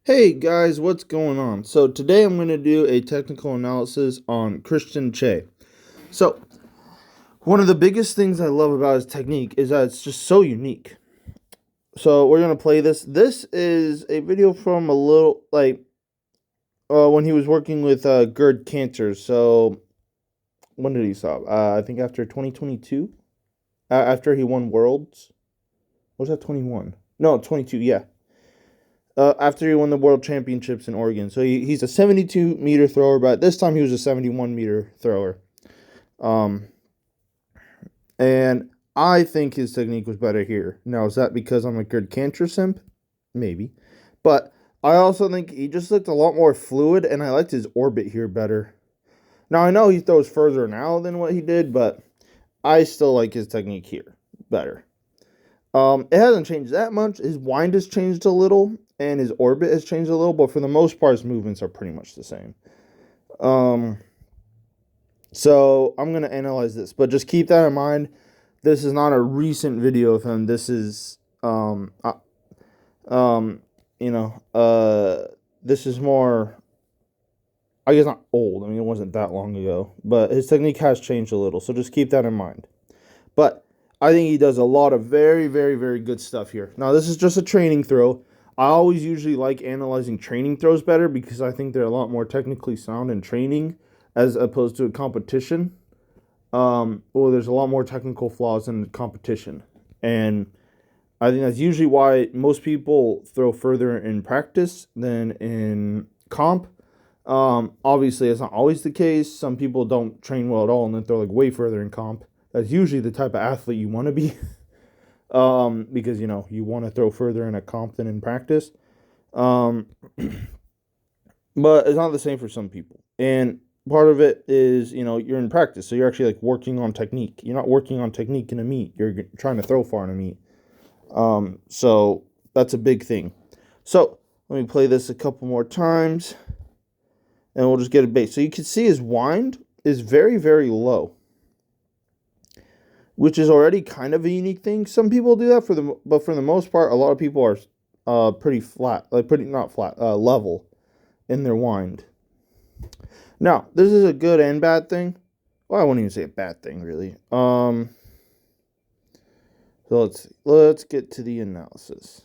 Hey guys, what's going on? So today I'm going to do a technical analysis on Kristjan. So one of the biggest things I love about his technique is that it's just so unique. So we're going to play this. This is a video from a little when he was working with GERD cancer. So when did he stop? I think after 2022, after he won Worlds. Was that 21? No, 22. Yeah. After he won the World Championships in Oregon. So he's a 72-meter thrower, but this time he was a 71-meter thrower. And I think his technique was better here. Now, is that because I'm a good cancer simp? Maybe. But I also think he just looked a lot more fluid, and I liked his orbit here better. Now, I know he throws further now than what he did, but I still like his technique here better. It hasn't changed that much. His wind has changed a little, and his orbit has changed a little, but for the most part, his movements are pretty much the same. So I'm going to analyze this, but just keep that in mind. This is not a recent video of him. This is, this is more, I guess not old. I mean, it wasn't that long ago, but his technique has changed a little. So just keep that in mind. But I think he does a lot of very, very, very good stuff here. Now, this is just a training throw. I always usually like analyzing training throws better because I think they're a lot more technically sound in training as opposed to a competition. There's a lot more technical flaws in competition. And I think that's usually why most people throw further in practice than in comp. Obviously, it's not always the case. Some people don't train well at all and then throw like way further in comp. That's usually the type of athlete you want to be. Because, you want to throw further in a comp than in practice. But it's not the same for some people. And part of it is, you're in practice. So you're actually like working on technique. You're not working on technique in a meet. You're trying to throw far in a meet. So that's a big thing. So let me play this a couple more times and we'll just get a base. So you can see his wind is very, very low, which is already kind of a unique thing. Some people do that but for the most part, a lot of people are pretty flat, level in their wind. Now, this is a good and bad thing. Well, I wouldn't even say a bad thing, really. So let's see. Let's get to the analysis.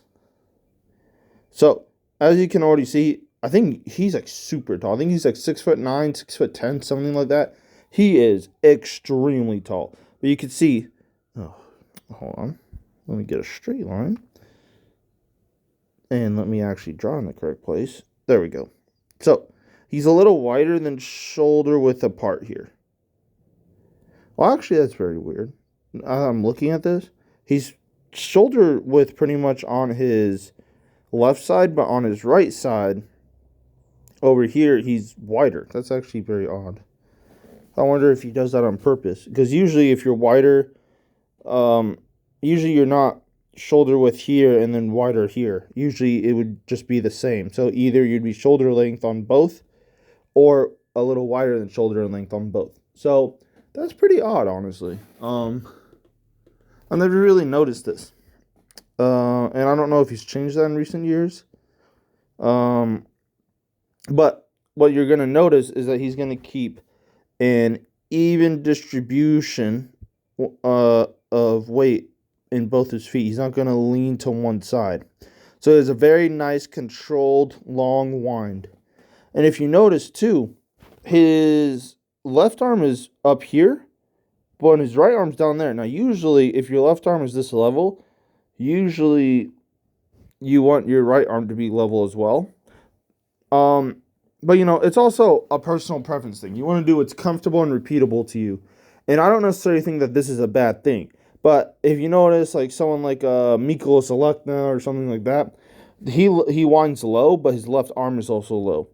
So, as you can already see, I think he's like super tall. I think he's like 6'9", 6'10", something like that. He is extremely tall. But you can see, hold on. Let me get a straight line. And let me actually draw in the correct place. There we go. So, he's a little wider than shoulder width apart here. Well, actually, that's very weird. I'm looking at this. He's shoulder width pretty much on his left side, but on his right side, over here, he's wider. That's actually very odd. I wonder if he does that on purpose. Because usually if you're wider, usually you're not shoulder width here and then wider here. Usually it would just be the same. So either you'd be shoulder length on both or a little wider than shoulder length on both. So that's pretty odd, honestly. I've never really noticed this. And I don't know if he's changed that in recent years. But what you're going to notice is that he's going to keep an even distribution of weight in both his feet. He's not going to lean to one side. So it's a very nice, controlled, long wind. And if you notice, too, his left arm is up here, but his right arm's down there. Now, usually, if your left arm is this level, usually you want your right arm to be level as well. But, it's also a personal preference thing. You want to do what's comfortable and repeatable to you. And I don't necessarily think that this is a bad thing. But if you notice, like someone like Mikolas Alekna or something like that, he winds low, but his left arm is also low.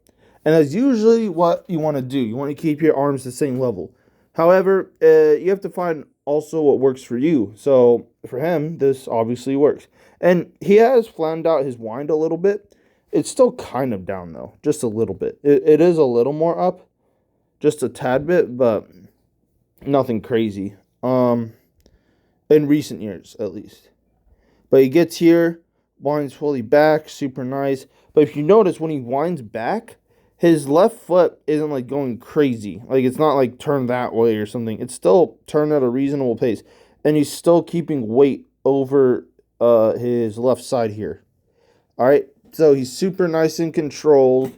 And that's usually what you want to do. You want to keep your arms the same level. However, you have to find also what works for you. So for him, this obviously works. And he has flattened out his wind a little bit. It's still kind of down, though. Just a little bit. It is a little more up. Just a tad bit, but nothing crazy. In recent years, at least. But he gets here winds fully back, super nice. But if you notice, when he winds back, his left foot isn't like going crazy. Like it's not like turned that way or something. It's still turned at a reasonable pace. And he's still keeping weight over his left side here. All right. So he's super nice and controlled.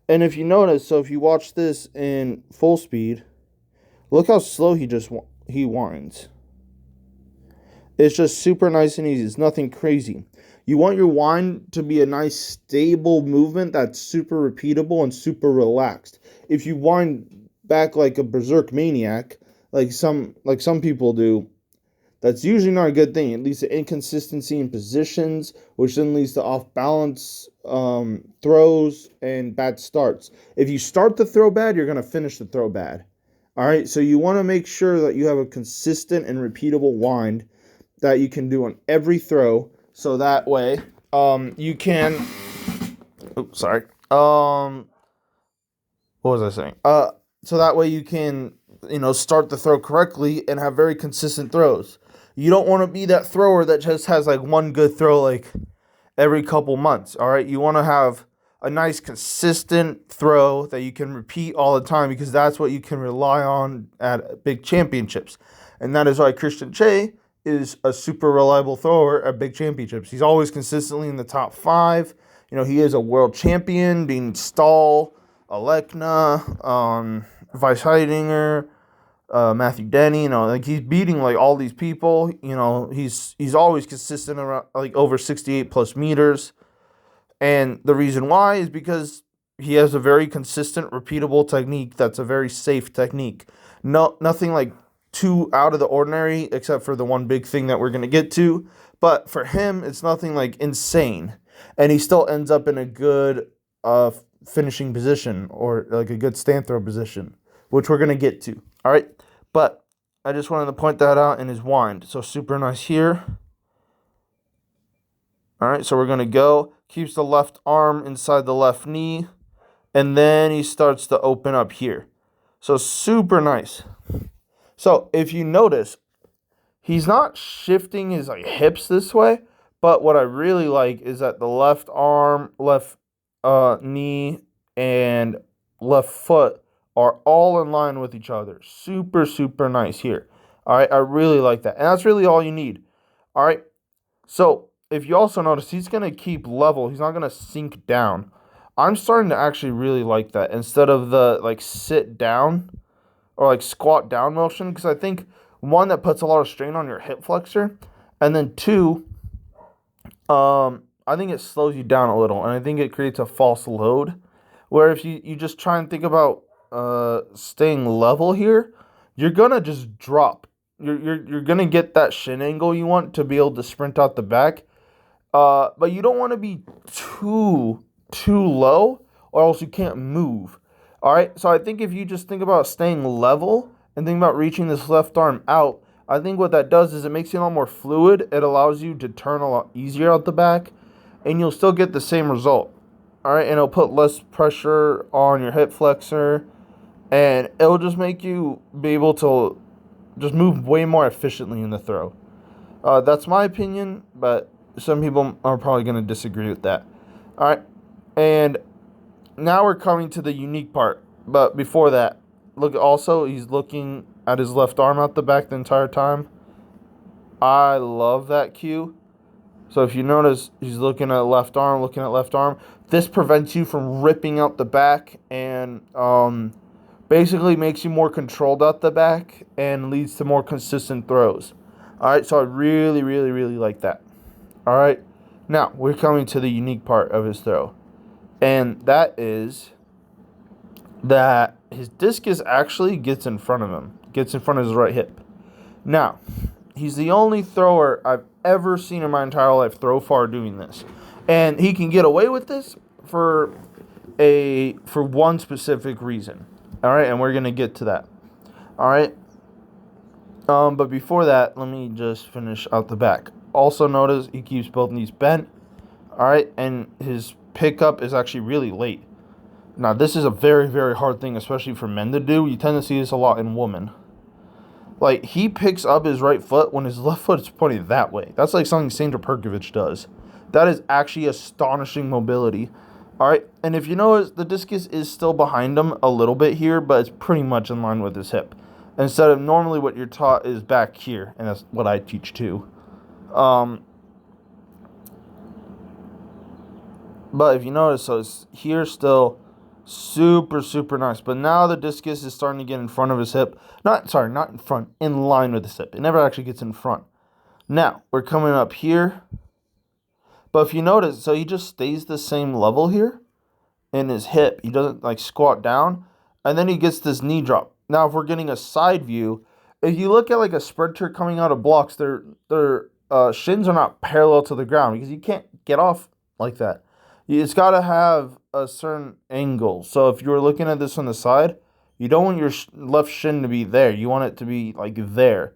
And if you notice, so if you watch this in full speed, look how slow he winds. It's just super nice and easy. It's nothing crazy. You want your wind to be a nice stable movement that's super repeatable and super relaxed. If you wind back like a berserk maniac, like some people do, that's usually not a good thing. It leads to inconsistency in positions, which then leads to off balance throws and bad starts. If you start the throw bad, you're going to finish the throw bad. All right, so you want to make sure that you have a consistent and repeatable wind that you can do on every throw, so that way you can. Oops, sorry. What was I saying? So that way you can, start the throw correctly and have very consistent throws. You don't want to be that thrower that just has like one good throw like every couple months. All right, you want to have a nice consistent throw that you can repeat all the time, because that's what you can rely on at big championships. And that is why Kristjan is a super reliable thrower at big championships. He's always consistently in the top 5. He is a world champion, being Stahl, Alekna, Vice Heidinger, Matthew Denny. He's beating like all these people. He's always consistent around like over 68 plus meters. And the reason why is because he has a very consistent, repeatable technique that's a very safe technique. Nothing like too out of the ordinary, except for the one big thing that we're going to get to. But for him, it's nothing like insane. And he still ends up in a good finishing position, or like a good stand throw position, which we're going to get to. All right. But I just wanted to point that out in his wind. So super nice here. All right. So we're going to go. Keeps the left arm inside the left knee. And then he starts to open up here. So super nice. So if you notice, he's not shifting his like hips this way, but what I really like is that the left arm, left knee, and left foot are all in line with each other. Super, super nice here. All right, I really like that. And that's really all you need. All right, so if you also notice, he's going to keep level. He's not going to sink down. I'm starting to actually really like that instead of the like sit down or like squat down motion, because I think, one, that puts a lot of strain on your hip flexor, and then 2, I think it slows you down a little, and I think it creates a false load, where if you just try and think about staying level here, you're gonna just drop. You're gonna get that shin angle you want to be able to sprint out the back, but you don't want to be too low, or else you can't move. All right, so I think if you just think about staying level and think about reaching this left arm out, I think what that does is it makes you a lot more fluid. It allows you to turn a lot easier out the back, and you'll still get the same result. All right, and it'll put less pressure on your hip flexor, and it'll just make you be able to just move way more efficiently in the throw. That's my opinion, but some people are probably going to disagree with that. All right, and now we're coming to the unique part. But before that, look, also, he's looking at his left arm out the back the entire time. I love that cue. So if you notice, he's looking at left arm. This prevents you from ripping out the back, and basically makes you more controlled out the back and leads to more consistent throws. All right, so I really, really, really like that. All right, now we're coming to the unique part of his throw. And that is that his discus actually gets in front of him, gets in front of his right hip. Now, he's the only thrower I've ever seen in my entire life throw far doing this. And he can get away with this for one specific reason. All right, and we're going to get to that. All right. But before that, let me just finish out the back. Also notice he keeps both knees bent. All right, and his pickup is actually really late. Now, this is a very, very hard thing, especially for men to do. You tend to see this a lot in women. Like, he picks up his right foot when his left foot is pointing that way. That's like something Sandra Perkovich does. That is actually astonishing mobility. All right, and if you notice, the discus is still behind him a little bit here, but it's pretty much in line with his hip. Instead of normally what you're taught is back here, and that's what I teach too. But if you notice, so it's here still super, super nice. But now the discus is starting to get in front of his hip. Not in front, in line with his hip. It never actually gets in front. Now, we're coming up here. But if you notice, so he just stays the same level here in his hip. He doesn't like squat down. And then he gets this knee drop. Now, if we're getting a side view, if you look at like a sprinter coming out of blocks, their shins are not parallel to the ground because you can't get off like that. It's got to have a certain angle. So if you were looking at this on the side, you don't want your left shin to be there. You want it to be like there.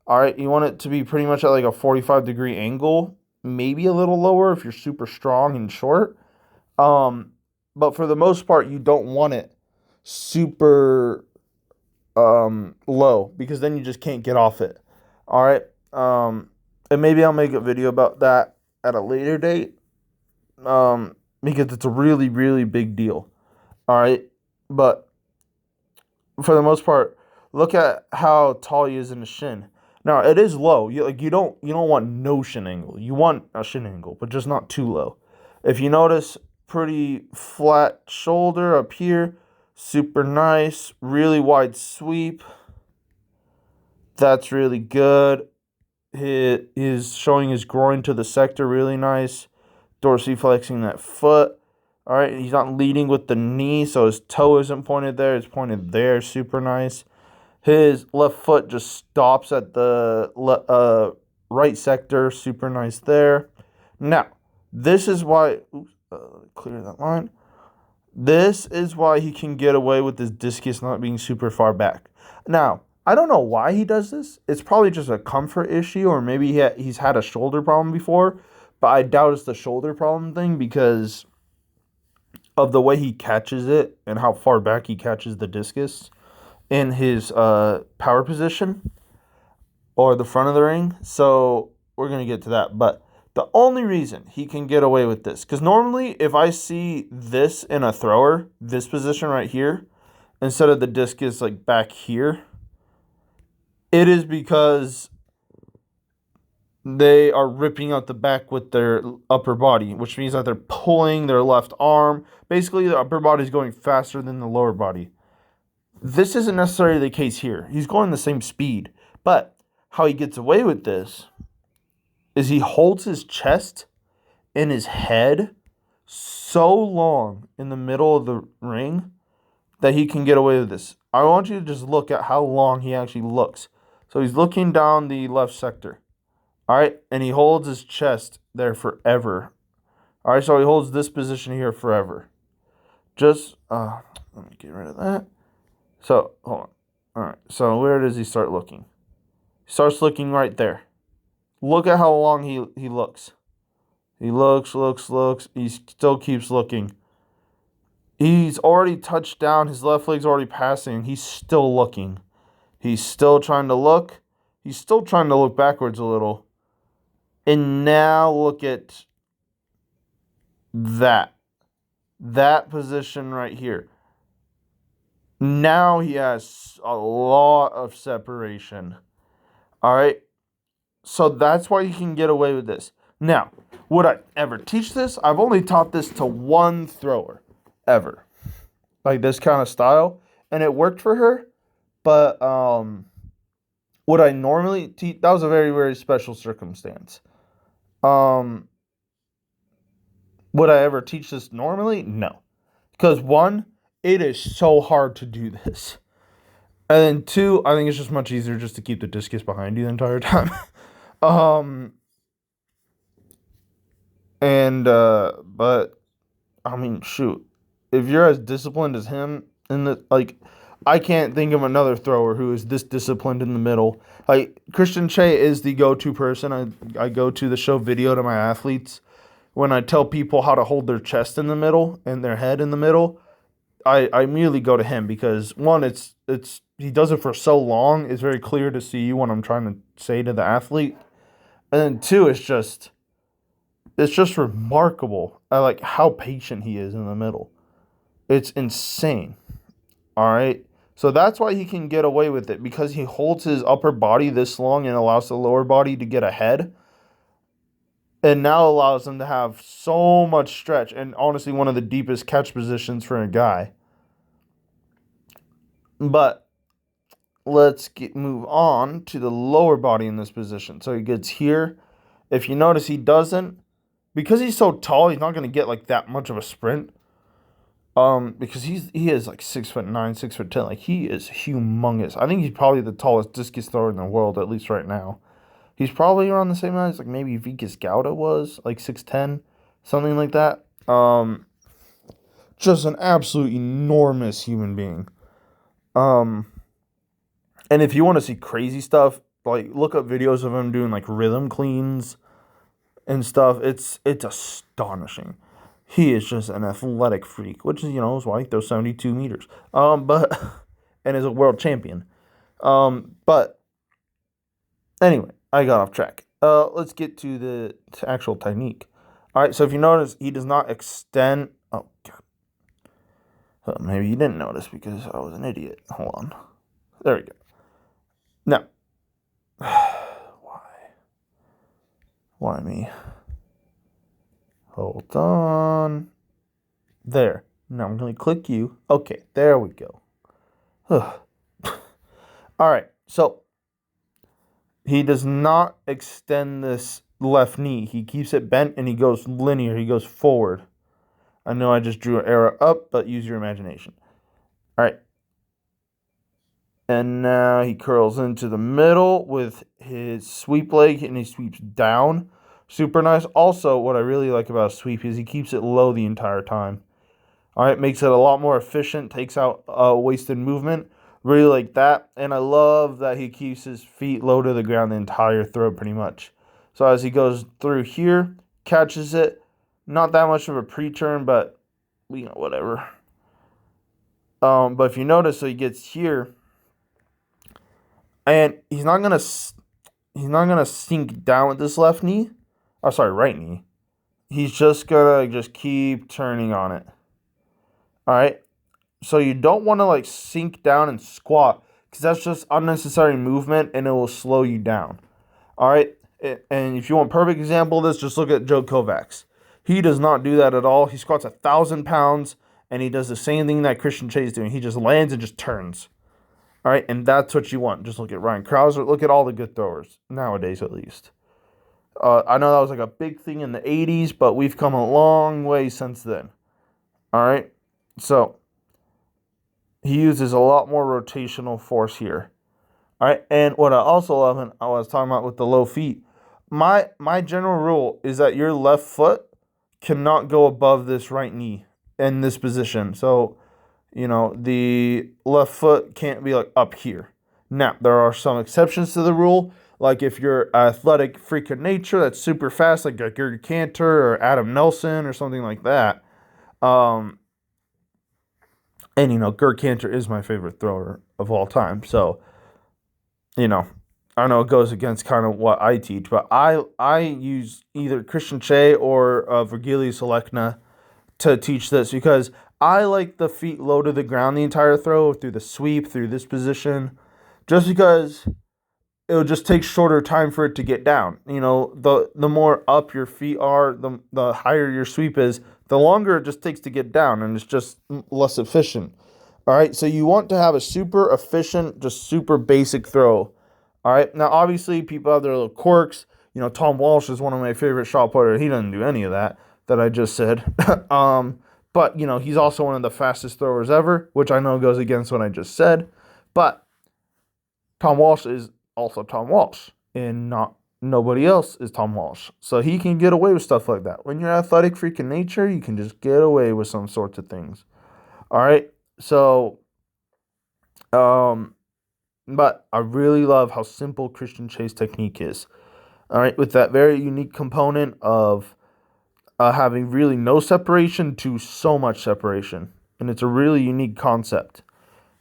All right, you want it to be pretty much at like a 45-degree angle, maybe a little lower if you're super strong and short. But for the most part, you don't want it super low because then you just can't get off it. All right, and maybe I'll make a video about that at a later date. Because it's a really, really big deal. All right, but for the most part, look at how tall he is in the shin. Now it is low. You don't want no shin angle. You want a shin angle, but just not too low. If you notice, pretty flat shoulder up here, super nice, really wide sweep. That's really good. He is showing his groin to the sector, really nice. Dorsiflexing that foot. All right, he's not leading with the knee, so his toe isn't pointed there. It's pointed there. Super nice. His left foot just stops at the right sector. Super nice there. Now, this is why... clear that line. This is why he can get away with his discus not being super far back. Now, I don't know why he does this. It's probably just a comfort issue, or maybe he's had a shoulder problem before. But I doubt it's the shoulder problem thing because of the way he catches it and how far back he catches the discus in his power position or the front of the ring. So we're going to get to that. But the only reason he can get away with this, because normally if I see this in a thrower, this position right here, instead of the discus like back here, it is because they are ripping out the back with their upper body, which means that they're pulling their left arm. Basically, the upper body is going faster than the lower body. This isn't necessarily the case here. He's going the same speed. But how he gets away with this is he holds his chest and his head so long in the middle of the ring that he can get away with this. I want you to just look at how long he actually looks. So he's looking down the left sector. All right, and he holds his chest there forever. All right, so he holds this position here forever. Just, let me get rid of that. So, hold on. All right, so where does he start looking? He starts looking right there. Look at how long he looks. He looks. He still keeps looking. He's already touched down. His left leg's already passing. He's still looking. He's still trying to look. He's still trying to look backwards a little. And now look at that. That position right here. Now he has a lot of separation. All right. So that's why you can get away with this. Now, would I ever teach this? I've only taught this to one thrower ever. Like this kind of style. And it worked for her. But would I normally teach? That was a very, very special circumstance. Would I ever teach this normally? No. Because one, it is so hard to do this. And then two, I think it's just much easier just to keep the discus behind you the entire time. But I mean, shoot, if you're as disciplined as him I can't think of another thrower who is this disciplined in the middle. Like, Kristjan is the go-to person. I go to the show video to my athletes. When I tell people how to hold their chest in the middle and their head in the middle, I immediately go to him because, one, it's he does it for so long. It's very clear to see what I'm trying to say to the athlete. And then two, it's just, It's just remarkable. I like how patient he is in the middle. It's insane. All right. So that's why he can get away with it, because he holds his upper body this long and allows the lower body to get ahead. And now allows him to have so much stretch, and honestly one of the deepest catch positions for a guy. But let's move on to the lower body in this position. So he gets here. If you notice, he doesn't, because he's so tall, he's not going to get like that much of a sprint. Because he is like 6'9", 6'10". Like, he is humongous. I think he's probably the tallest discus thrower in the world, at least right now. He's probably around the same height as like maybe Vikas Gowda was, like 6'10", something like that. Just an absolute enormous human being. And if you want to see crazy stuff, like look up videos of him doing like rhythm cleans and stuff. It's astonishing. He is just an athletic freak, which is, is why he throws 72 meters. But and is a world champion. But anyway, I got off track. Let's get to the actual technique. All right, so if you notice, he does not extend. Oh God. Maybe you didn't notice because I was an idiot. Hold on. There we go. Now, why me? Hold on. There. Now I'm going to click you. Okay, there we go. All right, so he does not extend this left knee. He keeps it bent and he goes linear. He goes forward. I know I just drew an arrow up, but use your imagination. All right. And now he curls into the middle with his sweep leg, and he sweeps down. Super nice. Also, what I really like about a sweep is he keeps it low the entire time. All right, makes it a lot more efficient, takes out wasted movement. Really like that. And I love that he keeps his feet low to the ground the entire throw pretty much. So as he goes through here, catches it. Not that much of a pre-turn, but, whatever. But if you notice, so he gets here, and he's not gonna sink down with this left knee. Oh, sorry, right knee. He's just gonna keep turning on it. All right. So you don't want to like sink down and squat, because that's just unnecessary movement and it will slow you down. All right. And if you want a perfect example of this, just look at Joe Kovacs. He does not do that at all. He squats 1,000 pounds and he does the same thing that Kristjan is doing. He just lands and just turns. All right. And that's what you want. Just look at Ryan Krauser. Look at all the good throwers nowadays, at least. I know that was like a big thing in the 80s, but we've come a long way since then. All right. So he uses a lot more rotational force here. All right. And what I also love, and I was talking about with the low feet, my general rule is that your left foot cannot go above this right knee in this position. So, the left foot can't be like up here. Now, there are some exceptions to the rule. Like if you're athletic freak of nature that's super fast, like Gary Cantor or Adam Nelson or something like that. And, Gert Cantor is my favorite thrower of all time. So, I know it goes against kind of what I teach, but I use either Kristjan Che or Virgilius Alekna to teach this, because I like the feet low to the ground the entire throw, through the sweep, through this position, just because it'll just take shorter time for it to get down. The more up your feet are, the higher your sweep is, the longer it just takes to get down, and it's just less efficient. All right, so you want to have a super efficient, just super basic throw. All right, now obviously people have their little quirks. Tom Walsh is one of my favorite shot putters. He doesn't do any of that I just said. But, he's also one of the fastest throwers ever, which I know goes against what I just said. But Tom Walsh is also Tom Walsh, and nobody else is Tom Walsh. So he can get away with stuff like that. When you're athletic freak in nature, you can just get away with some sorts of things. All right, so, but I really love how simple Kristjan Che's technique is. All right, with that very unique component of having really no separation to so much separation. And it's a really unique concept.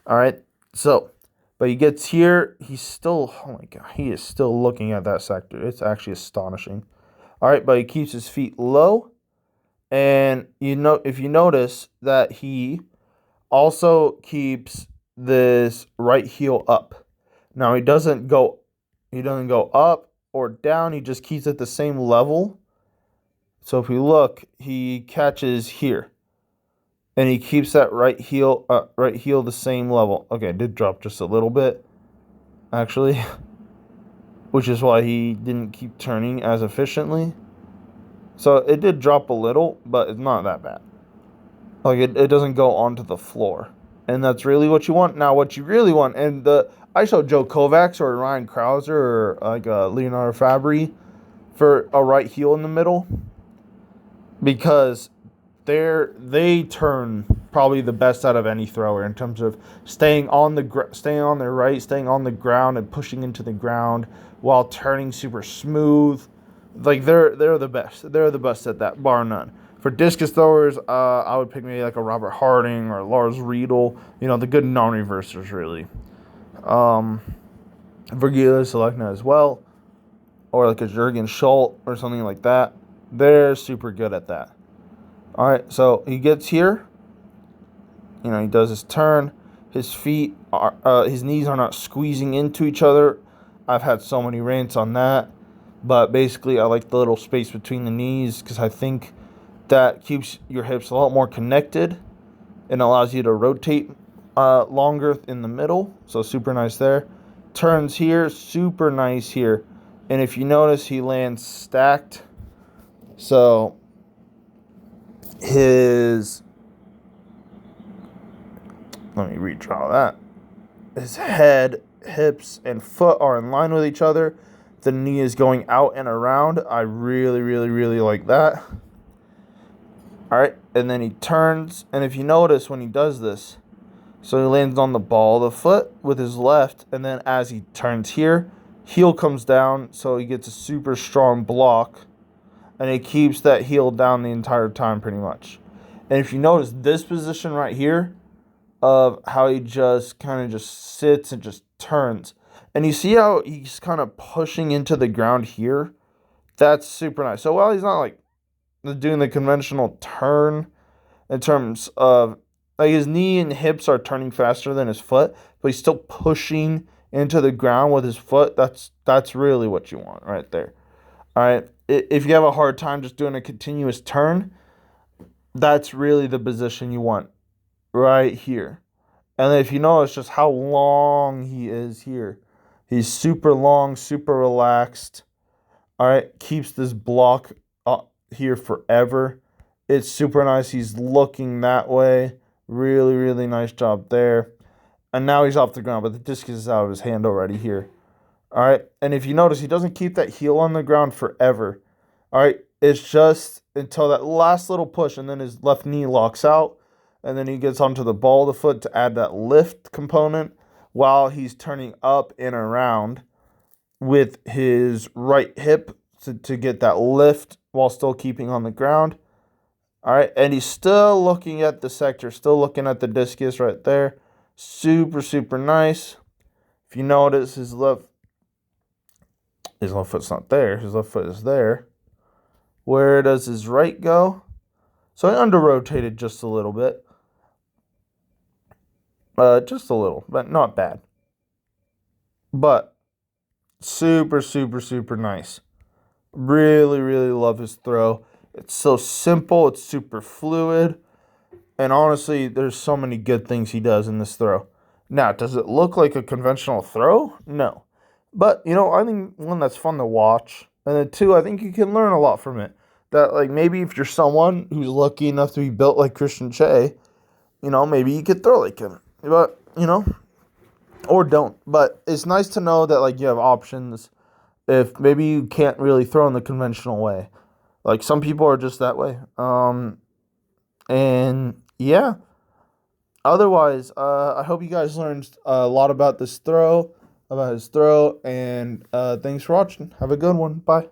All right, so, but he gets here, he's still, oh my God, he is still looking at that sector. It's actually astonishing. All right, but he keeps his feet low. And if you notice that he also keeps this right heel up. Now he doesn't go up or down, he just keeps it the same level. So if we look, he catches here. And he keeps that right heel the same level. Okay, it did drop just a little bit, actually, which is why he didn't keep turning as efficiently. So it did drop a little, but it's not that bad. Like it doesn't go onto the floor. And that's really what you want. Now, what you really want, and I showed Joe Kovacs or Ryan Krauser or like Leonardo Fabri for a right heel in the middle, because they turn probably the best out of any thrower in terms of staying on their right, staying on the ground and pushing into the ground while turning super smooth. Like they're the best. They're the best at that, bar none. For discus throwers, I would pick maybe like a Robert Harding or Lars Riedel. The good non-reversers really. Vergila Selekna as well, or like a Jürgen Schultz or something like that. They're super good at that. All right, so he gets here. He does his turn. His feet his knees are not squeezing into each other. I've had so many rants on that, but basically I like the little space between the knees because I think that keeps your hips a lot more connected and allows you to rotate longer in the middle. So super nice there. Turns here, super nice here. And if you notice, he lands stacked. So let me redraw that. His head, hips, and foot are in line with each other. The knee is going out and around. I really, really, really like that. All right, and then he turns, and if you notice when he does this, so he lands on the ball of the foot with his left, and then as he turns here, heel comes down, so he gets a super strong block, and he keeps that heel down the entire time pretty much. And if you notice this position right here of how he just kind of just sits and just turns, and you see how he's kind of pushing into the ground here, that's super nice. So while he's not like doing the conventional turn in terms of like his knee and hips are turning faster than his foot, but he's still pushing into the ground with his foot. That's really what you want right there. All right, if you have a hard time just doing a continuous turn, that's really the position you want right here. And then if you notice just how long he is here, he's super long, super relaxed. All right, keeps this block here forever. It's super nice. He's looking that way. Really, really nice job there. And now he's off the ground, but the discus is out of his hand already here. All right, and if you notice, he doesn't keep that heel on the ground forever. All right, it's just until that last little push, and then his left knee locks out, and then he gets onto the ball of the foot to add that lift component while he's turning up and around with his right hip to get that lift while still keeping on the ground. All right, and he's still looking at the sector, still looking at the discus right there. Super, super nice. If you notice, his left foot's not there. His left foot is there. Where does his right go? So I under-rotated just a little bit. Just a little, but not bad. But super, super, super nice. Really, really love his throw. It's so simple. It's super fluid. And honestly, there's so many good things he does in this throw. Now, does it look like a conventional throw? No. But, I think one that's fun to watch. And then two, I think you can learn a lot from it. That, like, maybe if you're someone who's lucky enough to be built like Kristjan Che, maybe you could throw like him. But, or don't. But it's nice to know that, like, you have options if maybe you can't really throw in the conventional way. Like, some people are just that way. And, yeah. Otherwise, I hope you guys learned a lot about his throw, and thanks for watching. Have a good one. Bye.